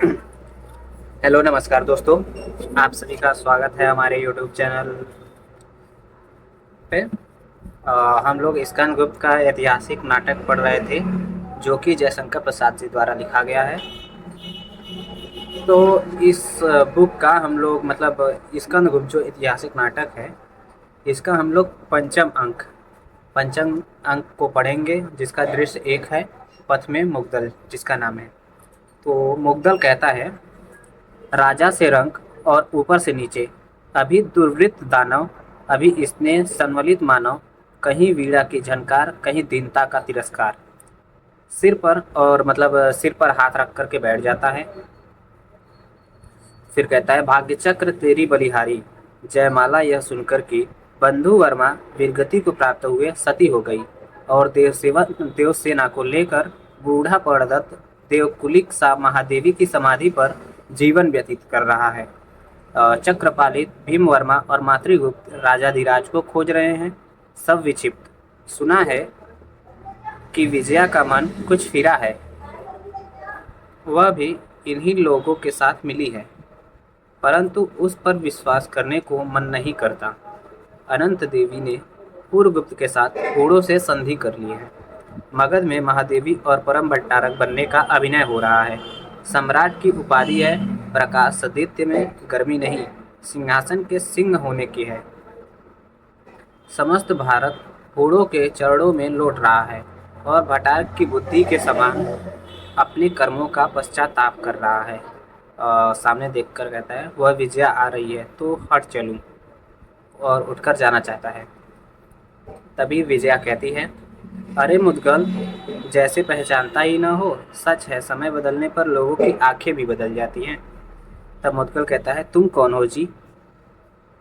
Hello नमस्कार दोस्तों। आप सभी का स्वागत है हमारे यूट्यूब चैनल पे। हम लोग स्कंदगुप्त का ऐतिहासिक नाटक पढ़ रहे थे जो कि जयशंकर प्रसाद जी द्वारा लिखा गया है। तो इस बुक का हम लोग मतलब स्कंदगुप्त जो ऐतिहासिक नाटक है इसका हम लोग पंचम अंक को पढ़ेंगे, जिसका दृश्य एक है, पथ में मुग्दल जिसका नाम है। तो मुग्दल कहता है, राजा से रंक और ऊपर से नीचे, अभी दुर्वृत्त दानव, अभी स्नेह संवलित मानव, कहीं वीणा की झनकार, कहीं दीनता का तिरस्कार। सिर पर और मतलब सिर पर हाथ रख करके बैठ जाता है। फिर कहता है, भाग्य चक्र तेरी बलिहारी, जयमाला यह सुनकर की, बंधु वर्मा वीरगति को प्राप्त हुए सती हो गई, और देवसेना को लेकर बूढ़ा पड़दत्त देवकुलिक सा महादेवी की समाधि पर जीवन व्यतीत कर रहा है। चक्रपालित भीमवर्मा और मातृगुप्त राजाधिराज को खोज रहे हैं। सब विक्षिप्त। सुना है कि विजया का मन कुछ फिरा है, वह भी इन्हीं लोगों के साथ मिली है, परंतु उस पर विश्वास करने को मन नहीं करता। अनंत देवी ने पूर्वगुप्त के साथ घोड़ों से संधि कर ली है। मगध में महादेवी और परम भट्टारक बनने का अभिनय हो रहा है। सम्राट की उपाधि है, प्रकाश सदित्य में गर्मी नहीं, सिंहासन के सिंह होने की है। समस्त भारत घोड़ों के चरणों में लौट रहा है और भट्टारक की बुद्धि के समान अपने कर्मों का पश्चाताप कर रहा है। सामने देखकर कहता है, वह विजया आ रही है तो हट चलूं, और उठकर जाना चाहता है। तभी विजया कहती है, अरे मुद्गल, जैसे पहचानता ही ना हो। सच है, समय बदलने पर लोगों की आंखें भी बदल जाती हैं। तब मुद्गल कहता है, तुम कौन हो जी?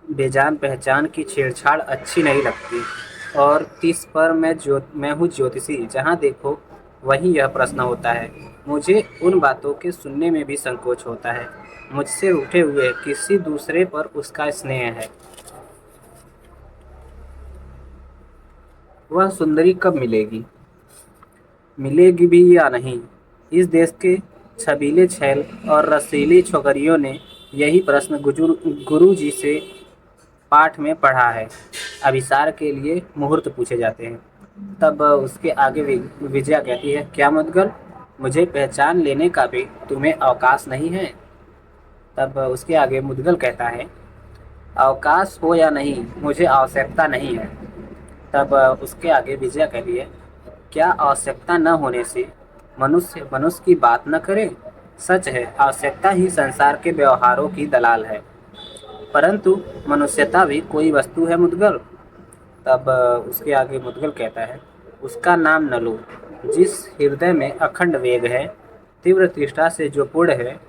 बेजान पहचान की छेड़छाड़ अच्छी नहीं लगती। और तीस पर मैं हूँ ज्योतिषी, जहाँ देखो वहीं यह प्रश्न होता है। मुझे उन बातों के सुनने में भी संकोच होता है। मुझसे उठे हुए किसी दूसरे पर उसका स्नेह है। वह सुंदरी कब मिलेगी? मिलेगी भी या नहीं? इस देश के छबीले छैल और रसीली छोकरियों ने यही प्रश्न गुरु जी से पाठ में पढ़ा है। अभिसार के लिए मुहूर्त पूछे जाते हैं। तब उसके आगे विजया कहती है, क्या मुद्गल, मुझे पहचान लेने का भी तुम्हें अवकाश नहीं है? तब उसके आगे मुद्गल कहता है, अवकाश हो या नहीं, मुझे आवश्यकता नहीं है। तब उसके आगे विजया कहती है, क्या आवश्यकता न होने से मनुष्य मनुष्य की बात न करे? सच है, आवश्यकता ही संसार के व्यवहारों की दलाल है, परंतु मनुष्यता भी कोई वस्तु है मुद्गल। तब उसके आगे मुद्गल कहता है, उसका नाम न लो। जिस हृदय में अखंड वेग है, तीव्र तृष्णा से जो पूर्ण है,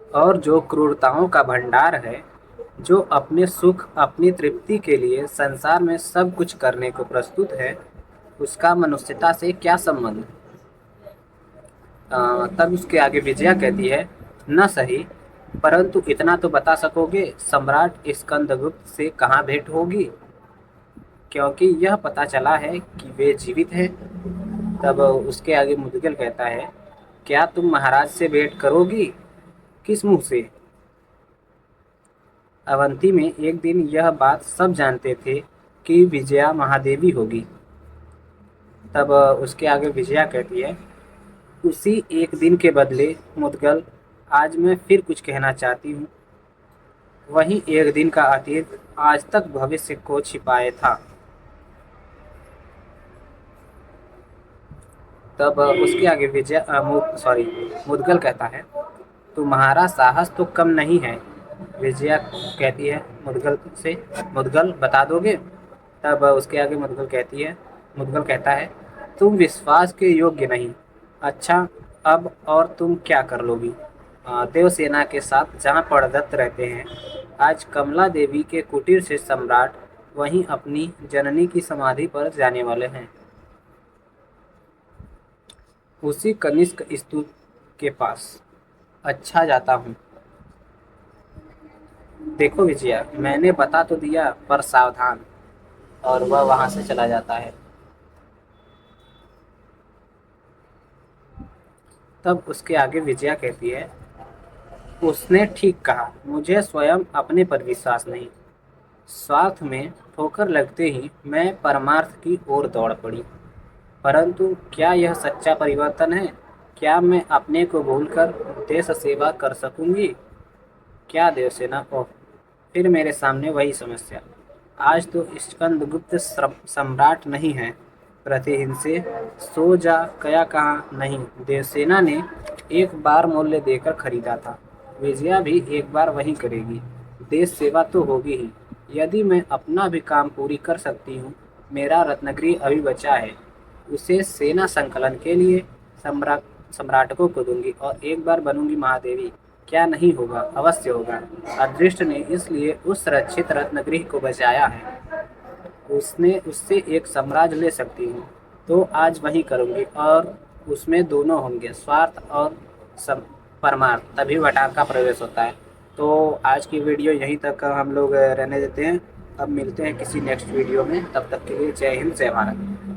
और जो क्रूरताओं का भंडार है, जो अपने सुख अपनी तृप्ति के लिए संसार में सब कुछ करने को प्रस्तुत है, उसका मनुष्यता से क्या संबंध? तब उसके आगे विजया कहती है, न सही, परंतु इतना तो बता सकोगे, सम्राट स्कंदगुप्त से कहाँ भेंट होगी, क्योंकि यह पता चला है कि वे जीवित हैं। तब उसके आगे मुद्गल कहता है, क्या तुम महाराज से भेंट करोगी? किस मुंह से? अवंती में एक दिन यह बात सब जानते थे कि विजया महादेवी होगी। तब उसके आगे विजया कहती है, उसी एक दिन के बदले मुद्गल, आज मैं फिर कुछ कहना चाहती हूँ। वही एक दिन का अतीत आज तक भविष्य को छिपाए था। तब उसके आगे मुद्गल कहता है, तुम्हारा साहस तो कम नहीं है। विजया कहती है मुद्गल से, मुद्गल बता दोगे? तब उसके आगे मुद्गल कहता है, तुम विश्वास के योग्य नहीं। अच्छा, अब और तुम क्या कर लोगी? देवसेना के साथ जहाँ पड़दत्त रहते हैं, आज कमला देवी के कुटीर से सम्राट वहीं अपनी जननी की समाधि पर जाने वाले हैं, उसी कनिष्क स्तूप के पास। अच्छा, जाता हूँ। देखो विजया, मैंने बता तो दिया, पर सावधान। और वह वहां से चला जाता है। तब उसके आगे विजया कहती है, उसने ठीक कहा, मुझे स्वयं अपने पर विश्वास नहीं। स्वार्थ में ठोकर लगते ही मैं परमार्थ की ओर दौड़ पड़ी। परंतु क्या यह सच्चा परिवर्तन है? क्या मैं अपने को भूलकर देश सेवा कर सकूंगी? क्या देवसेना? ओह, फिर मेरे सामने वही समस्या। आज तो स्कंदगुप्त सम्राट नहीं है। प्रतिहिंसे सो जा कया कहाँ नहीं। देवसेना ने एक बार मूल्य देकर खरीदा था, विजया भी एक बार वही करेगी। देश सेवा तो होगी ही। यदि मैं अपना भी काम पूरी कर सकती हूँ, मेरा रत्नगिरी अभी बचा है, उसे सेना संकलन के लिए सम्राट सम्राटकों को दूंगी और एक बार बनूंगी महादेवी। क्या नहीं होगा? अवश्य होगा। अदृष्ट ने इसलिए उस रक्षित रत्नगृह को बचाया है। उसने उससे एक साम्राज्य ले सकती हूँ, तो आज वही करूँगी और उसमें दोनों होंगे, स्वार्थ और सम परमार्थ, तभी वटार का प्रवेश होता है। तो आज की वीडियो यहीं तक हम लोग रहने देते हैं। अब मिलते हैं किसी नेक्स्ट वीडियो में, तब तक के लिए जय हिंद जय भारत।